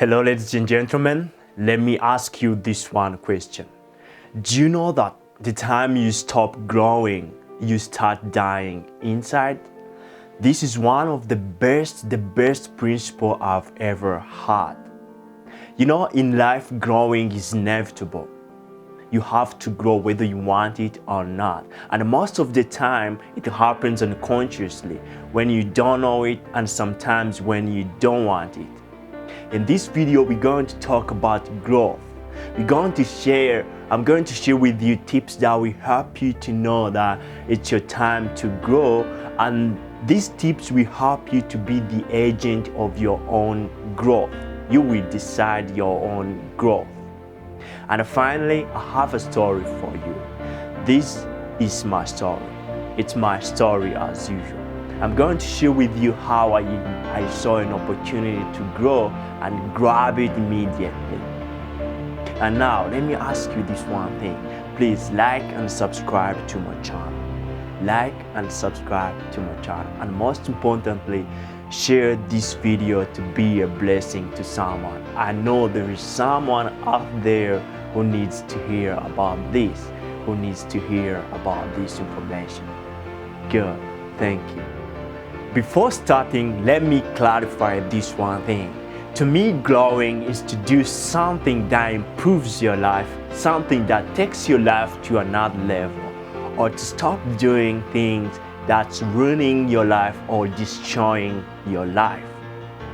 Hello, ladies and gentlemen. Let me ask you this one question. Do you know that the time you stop growing, you start dying inside? This is one of the best principle I've ever had. You know, in life, growing is inevitable. You have to grow whether you want it or not. And most of the time, it happens unconsciously when you don't know it and sometimes when you don't want it. In this video, we're going to talk about growth. I'm going to share with you tips that will help you to know that it's your time to grow, and these tips will help you to be the agent of your own growth. You will decide your own growth. And finally, I have a story for you. This is my story. It's my story as usual. I'm going to share with you how I saw an opportunity to grow and grab it immediately. And now, let me ask you this one thing. Please like and subscribe to my channel. Like and subscribe to my channel. And most importantly, share this video to be a blessing to someone. I know there is someone out there who needs to hear about this, who needs to hear about this information. Good, thank you. Before starting, let me clarify this one thing. To me, growing is to do something that improves your life, something that takes your life to another level, or to stop doing things that's ruining your life or destroying your life.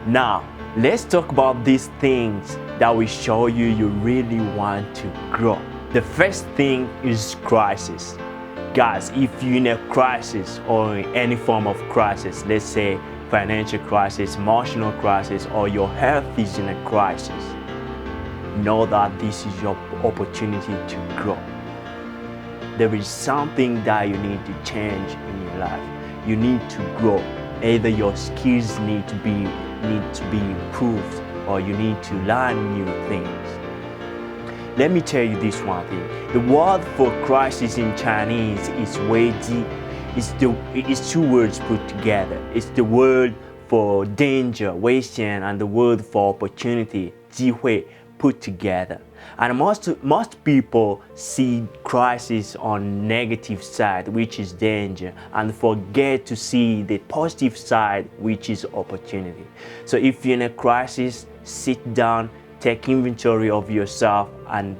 Now, let's talk about these things that will show you really want to grow. The first thing is crisis. Guys, if you're in a crisis or any form of crisis, let's say financial crisis, emotional crisis, or your health is in a crisis, know that this is your opportunity to grow. There is something that you need to change in your life. You need to grow. Either your skills need to be improved, or you need to learn new things. Let me tell you this one thing. The word for crisis in Chinese is weiji. It's two words put together. It's the word for danger, Whitesand, and the word for opportunity, 机会, put together. And most people see crisis on negative side, which is danger, and forget to see the positive side, which is opportunity. So if you're in a crisis, sit down, take inventory of yourself, and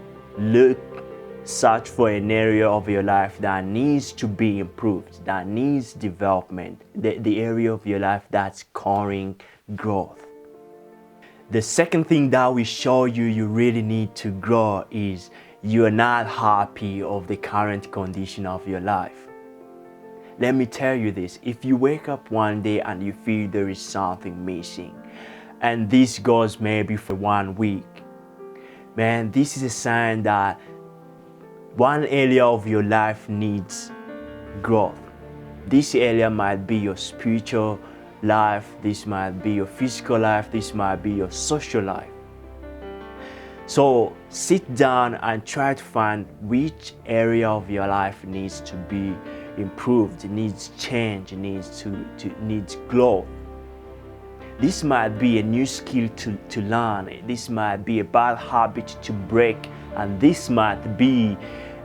search for an area of your life that needs to be improved, that needs development, the area of your life that's carrying growth. The second thing that will show you really need to grow is you're not happy of the current condition of your life. Let me tell you this, if you wake up one day and you feel there is something missing, and this goes maybe for 1 week, man, this is a sign that one area of your life needs growth. This area might be your spiritual life, this might be your physical life, this might be your social life. So sit down and try to find which area of your life needs to be improved, it needs change, it needs growth. This might be a new skill to learn, this might be a bad habit to break, and this might be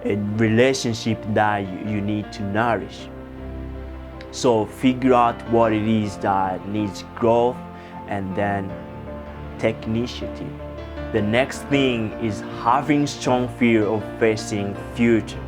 a relationship that you need to nourish. So figure out what it is that needs growth and then take initiative. The next thing is having strong fear of facing future.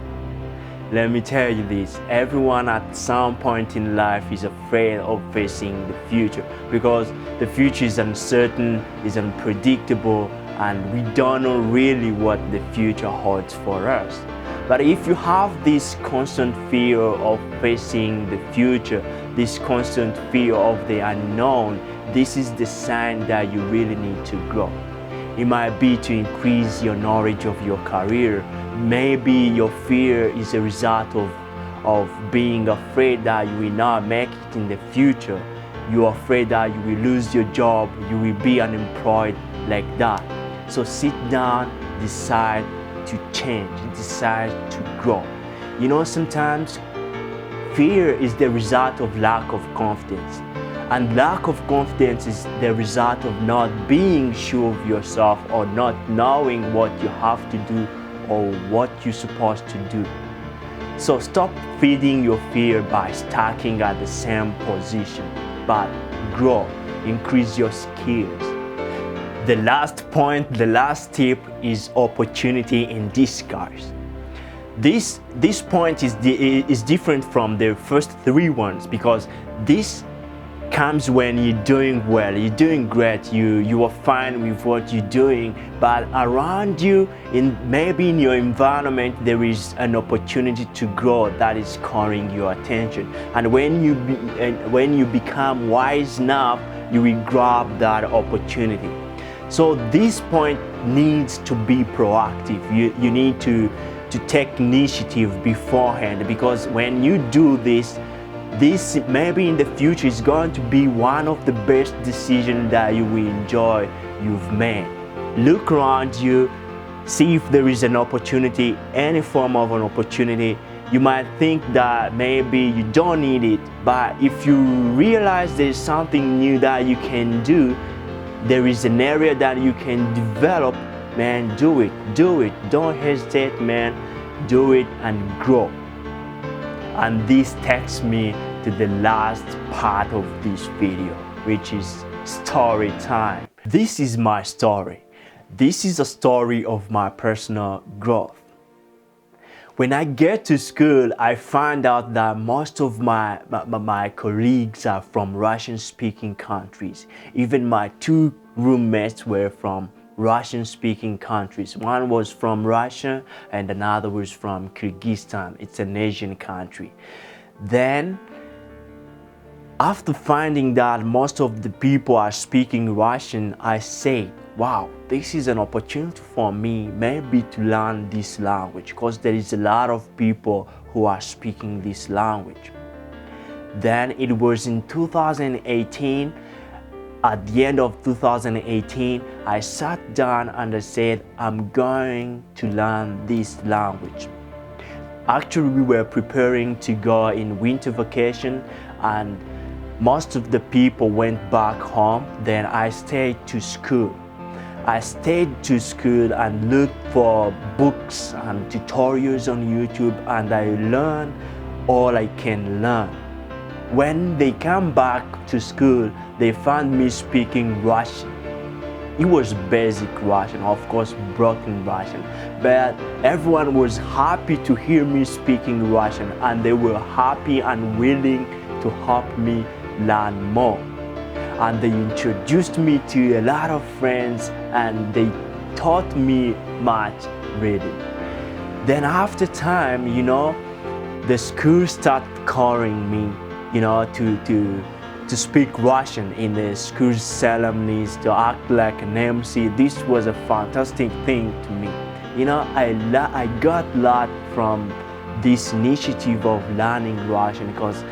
Let me tell you this, everyone at some point in life is afraid of facing the future because the future is uncertain, is unpredictable, and we don't know really what the future holds for us. But if you have this constant fear of facing the future, this constant fear of the unknown, this is the sign that you really need to grow. It might be to increase your knowledge of your career. Maybe your fear is a result of being afraid that you will not make it in the future. You're afraid that you will lose your job, you will be unemployed like that. So sit down, decide to change, decide to grow. You know, sometimes fear is the result of lack of confidence. And lack of confidence is the result of not being sure of yourself or not knowing what you have to do or what you're supposed to do. So stop feeding your fear by stacking at the same position, but grow, increase your skills. The last point, the last tip is opportunity in disguise. This point is different from the first three ones, because this comes when you're doing well, you're doing great, you are fine with what you're doing, but around you, maybe in your environment, there is an opportunity to grow that is calling your attention. And when you become wise enough, you will grab that opportunity. So this point needs to be proactive. You need to take initiative beforehand, because when you do this maybe in the future is going to be one of the best decisions that you will enjoy you've made. Look around you, see if there is an opportunity, any form of an opportunity. You might think that maybe you don't need it, but if you realize there's something new that you can do, there is an area that you can develop, man, do it. Don't hesitate, man. Do it and grow. And this takes me to the last part of this video, which is story time. This is my story. This is a story of my personal growth. When I get to school, I find out that most of my colleagues are from Russian-speaking countries. Even my two roommates were from Russian-speaking countries. One was from Russia and another was from Kyrgyzstan. It's an Asian country. Then, after finding that most of the people are speaking Russian, I said, wow, this is an opportunity for me maybe to learn this language, because there is a lot of people who are speaking this language. Then it was in 2018, at the end of 2018, I sat down and I said, I'm going to learn this language. Actually, we were preparing to go in winter vacation and most of the people went back home. Then I stayed to school. I stayed to school and looked for books and tutorials on YouTube, and I learned all I can learn. When they come back to school, they found me speaking Russian. It was basic Russian, of course, broken Russian, but everyone was happy to hear me speaking Russian, and they were happy and willing to help me learn more. And they introduced me to a lot of friends, and they taught me much reading. Then after time, the school started calling me, to speak Russian in the school ceremonies, to act like an MC. This was a fantastic thing to me. I got a lot from this initiative of learning Russian, because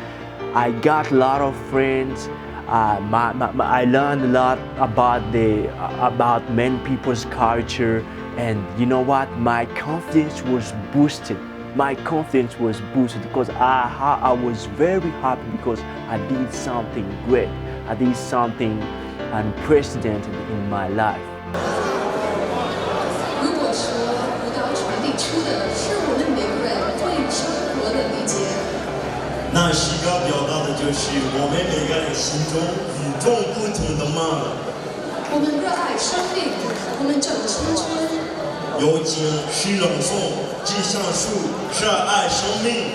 I got a lot of friends. I learned a lot about many people's culture, and you know what? My confidence was boosted. Because I was very happy, because I did something great. I did something unprecedented in my life. 如果说舞蹈传递出的是我们每个人对生活的理解，那诗歌表达的就是我们每个人心中与众不同的梦。我们热爱生命，我们正青春。有请诗朗诵《致橡树》，热爱生命。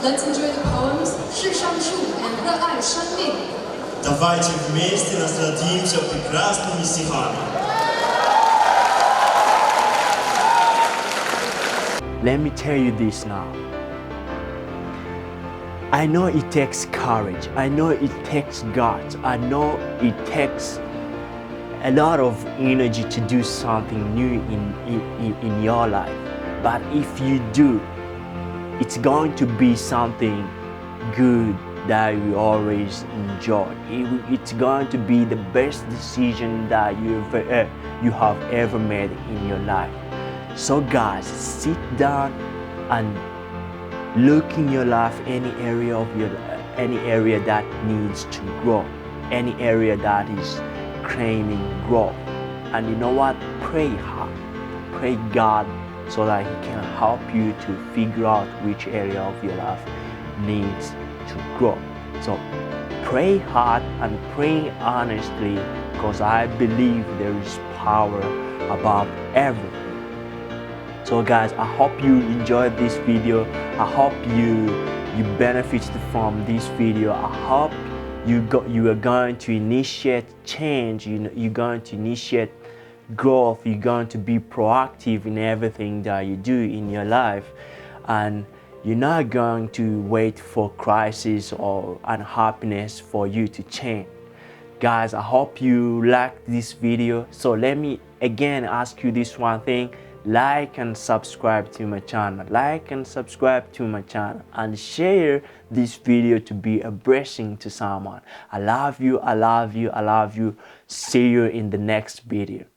Let's enjoy the poems《致橡树》and 热爱生命。Давайте вместе насладимся прекрасными стихами. Let me tell you this now. I know it takes courage. I know it takes guts. I know it takes a lot of energy to do something new in your life. But if you do, it's going to be something good that you always enjoy. It's going to be the best decision that you have ever made in your life. So guys, sit down and look in your life any area that needs to grow. any area that is claiming growth. And you know what? Pray hard. Pray God so that He can help you to figure out which area of your life needs to grow. So pray hard and pray honestly, because I believe there is power above everything. So guys, I hope you enjoyed this video. I hope you benefited from this video. I hope you are going to initiate change. You're going to initiate growth. You're going to be proactive in everything that you do in your life, and you're not going to wait for crisis or unhappiness for you to change. Guys, I hope you liked this video. So let me again ask you this one thing: like and subscribe to my channel. Like and subscribe to my channel, and share this video to be a blessing to someone. I love you. I love you. I love you. See you in the next video.